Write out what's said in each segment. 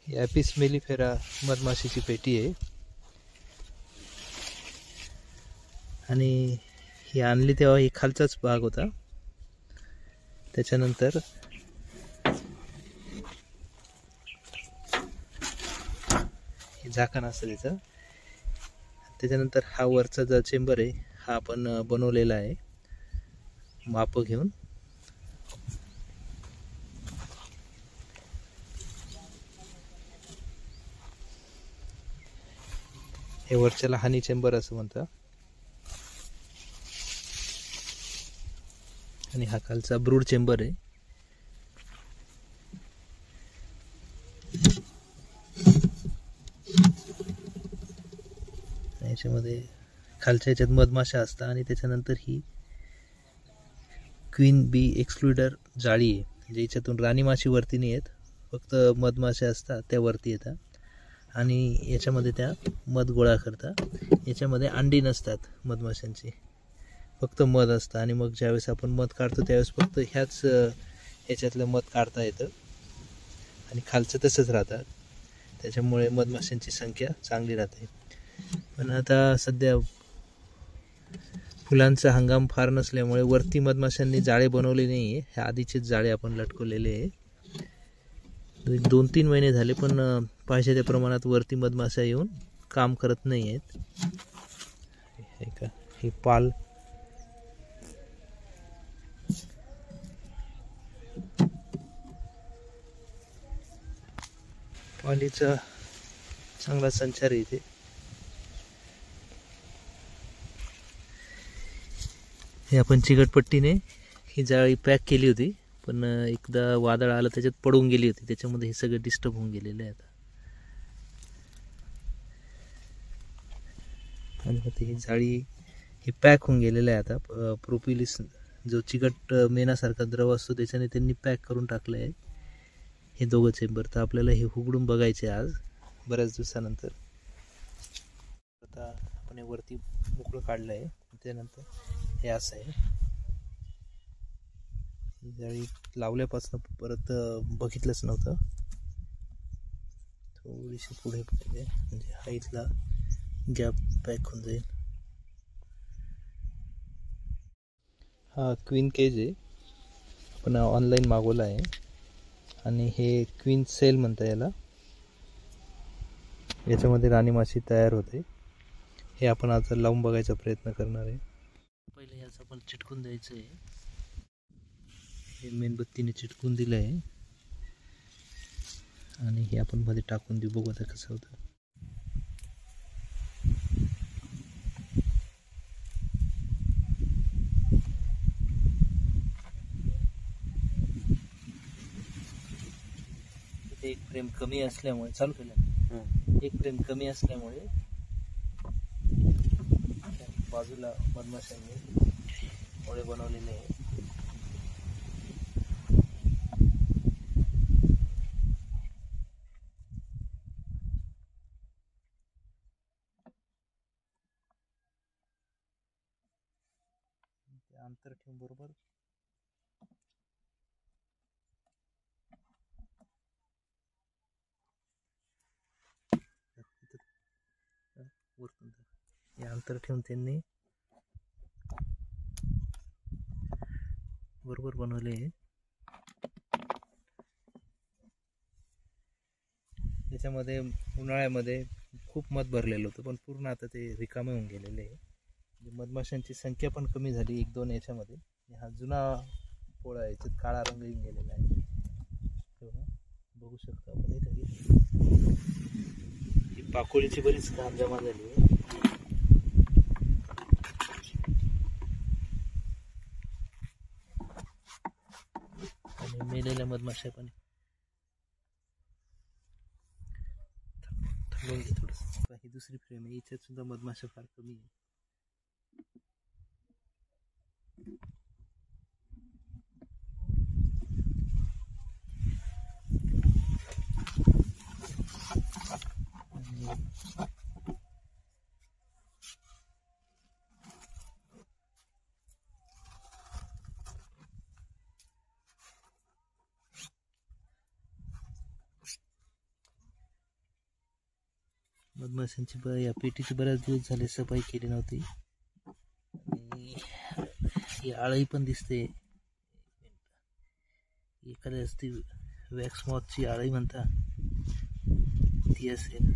ही ॲपिस mellifera मधमाशीची पेटी आहे आणि ही आणली तेव्हा ही खालचाच भाग होता. त्याच्यानंतर हे झाकण असतं त्याचं. त्याच्यानंतर हा वरचा जो चेंबर आहे हा आपण बनवलेला आहे माप घेऊन. हे वरच्याला हनी चेंबर असं म्हणतात आणि हा खालचा ब्रूड चेंबर आहे. याच्यामध्ये खालच्या ह्याच्यात मधमाशा असतात आणि त्याच्यानंतर ही क्वीन बी एक्सक्लुडर जाळी आहे, म्हणजे याच्यातून राणी माशी वरती नाही येत, फक्त मधमाशा असतात त्या वरती येतात आणि याच्यामध्ये त्या मध गोळा करतात. याच्यामध्ये अंडी नसतात मधमाशांची, फक्त मध असतं आणि मग ज्यावेळेस आपण मध काढतो त्यावेळेस फक्त ह्याच ह्याच्यातलं मध काढता येतं आणि खालचं तसंच राहतात. त्याच्यामुळे मधमाशांची संख्या चांगली राहते. पण आता सध्या फुलांचा हंगाम फार नसल्यामुळे वरती मधमाशांनी जाळे बनवले नाही आहे. ह्या आधीचेच जाळे आपण लटकवलेले आहे. 2-3 महिने झाले पण पाहिजे त्या प्रमाणात वरती मधमाशा येऊन काम करत नाही आहेत. हे का हे पाल पालीचा चांगला संचार आहे इथे. हे आपण चिकटपट्टीने ही जाळी पॅक केली होती, पण एकदा वादळ आलं त्याच्यात पडून गेली होती, त्याच्यामध्ये हे सगळं डिस्टर्ब होऊन गेलेलं आहे आता. आणि मग ही जाळी ही पॅक होऊन गेलेलं आहे आता. प्रोपिलिस जो चिकट मेणासारखा द्रव असतो त्याच्याने त्यांनी पॅक करून टाकलं आहे हे दोघं चेंबर. तर आपल्याला हे उघडून बघायचे आज बऱ्याच दिवसानंतर. आता आपण हे वरती मोकळं काढलं आहे. त्यानंतर हे असं आहे, ही जाळी लावल्यापासून परत बघितलंच नव्हतं. थोडीशी पुढे पाहिजे म्हणजे हा इथला गॅप पॅक होऊन जाईल. हा क्वीन केज आहे, आपण ऑनलाईन मागवला आहे आणि हे क्वीन सेल म्हणता याला. याच्यामध्ये राणी माशी तयार होते. हे आपण आता लावून बघायचा प्रयत्न करणार आहे. पहिले याचं आपण चिटकून द्यायचं आहे. हे मेणबत्तीने चिटकून दिलं आहे आणि हे आपण मध्ये टाकून देऊ, बघू आता कसं होतं. इथे एक फ्रेम कमी असल्यामुळे चालू केलं, एक फ्रेम कमी असल्यामुळे बाजूला मधमाशांनी ओळे बनवलेले आहे. अंतर ठेवून बरोबर वरतून हे अंतर ठेवून त्यांनी बरोबर बनवले आहे. याच्यामध्ये उन्हाळ्यामध्ये खूप मध भरलेलं होतं पण पूर्ण आता ते रिकामे होऊन गेलेले आहे. मधमाशांची संख्या पण कमी झाली 1-2 याच्यामध्ये. हा जुना पोळा आहे, याच्यात काळा रंग येऊन गेलेला आहे. बघू शकतो आपण इथे ही पाकोळीची बरीच घाण जमा झाली आहे. आणि मेलेल्या मधमाशा पण थांबवून घे थोडंसं. ही दुसरी फ्रेम आहे, याच्यात सुद्धा मधमाशा फार कमी आहे. मधमाशांची या पेटीची बऱ्याच दिवस झाले सफाई केली नव्हती. आणि ही आळी पण दिसते. एखाद्या ती वॅक्स मॉथची आळी म्हणता ती असेल.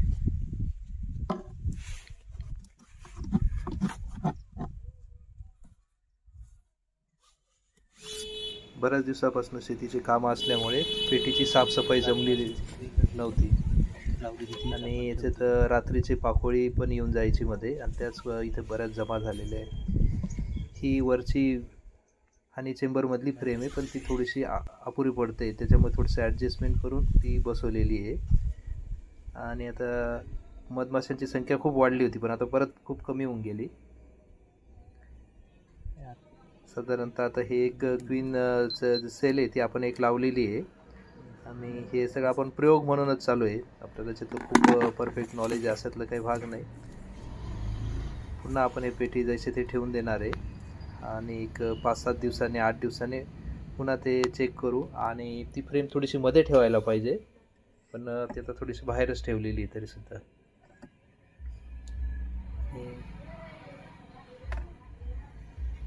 बऱ्याच दिवसापासून शेतीची कामं असल्यामुळे पेटीची साफसफाई जमलेली नव्हती आणि याच्यात रात्रीची पाकोळी पण येऊन जायची मध्ये आणि त्याच इथे बऱ्याच जमा झालेल्या आहे. ही वरची हनी चेंबरमधली फ्रेम आहे पण ती थोडीशी अपुरी पडते, त्याच्यामुळे थोडंसं ॲडजस्टमेंट करून ती बसवलेली आहे. आणि आता मधमाशांची संख्या खूप वाढली होती पण आता परत खूप कमी होऊन गेली. साधारणतः आता हे एक क्वीन सेल आहे ती आपण एक लावलेली आहे आणि हे सगळं आपण प्रयोग म्हणूनच चालू आहे. आपल्याला त्याच्यात खूप परफेक्ट नॉलेज असातलं काही भाग नाही. पुन्हा आपण हे पेटी जैसे ते ठेवून देणार आहे आणि एक 5-7 दिवसांनी 8 दिवसांनी पुन्हा ते चेक करू. आणि ती फ्रेम थोडीशी मध्ये ठेवायला पाहिजे पण ती आता थोडीशी बाहेरच ठेवलेली आहे तरीसुद्धा.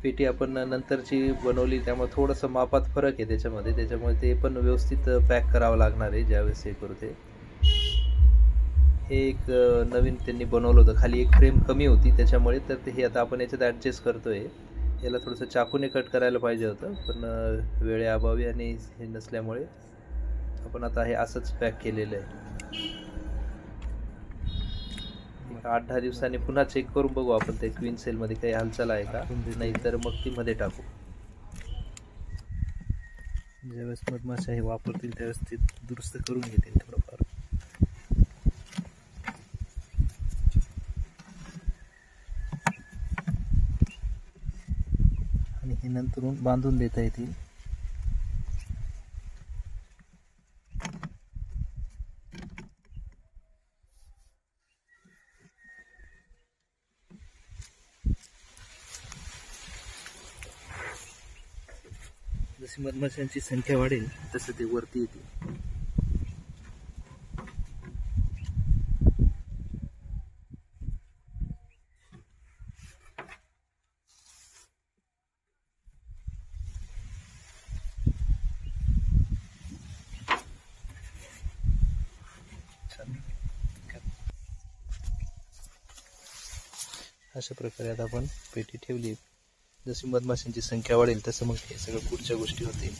पेटी आपण नंतरची बनवली त्यामुळे थोडंसं मापात फरक आहे त्याच्यामुळे ते पण व्यवस्थित पॅक करावं लागणार आहे ज्यावेळेस हे करू. ते हे एक नवीन त्यांनी बनवलं होतं, खाली एक फ्रेम कमी होती त्याच्यामुळे, तर ते हे आता आपण याच्यात ॲडजस्ट करतोय. याला थोडंसं चाकूने कट करायला पाहिजे होतं पण वेळेअभावी आणि हे नसल्यामुळे आपण आता हे असंच पॅक केलेलं आहे. 8-10 दिवसांनी पुन्हा चेक करून बघू आपण ते क्वीन सेलमध्ये काही हालचाल आहे का, नाही तर मग ती मध्ये टाकू. ज्यावेळेस मधमाशा हे वापरतील त्यावेळेस ते दुरुस्त करून घेतील थोडंफार. आणि हे नंतरून बांधून देता येतील. जशी मधमाशांची संख्या वाढेल तसं ते वरती येतील. अशा प्रकारे आता आपण पेटी ठेवली. जशी मधमाशांची संख्या वाढेल तसं मग हे सगळं पुढच्या गोष्टी होतील.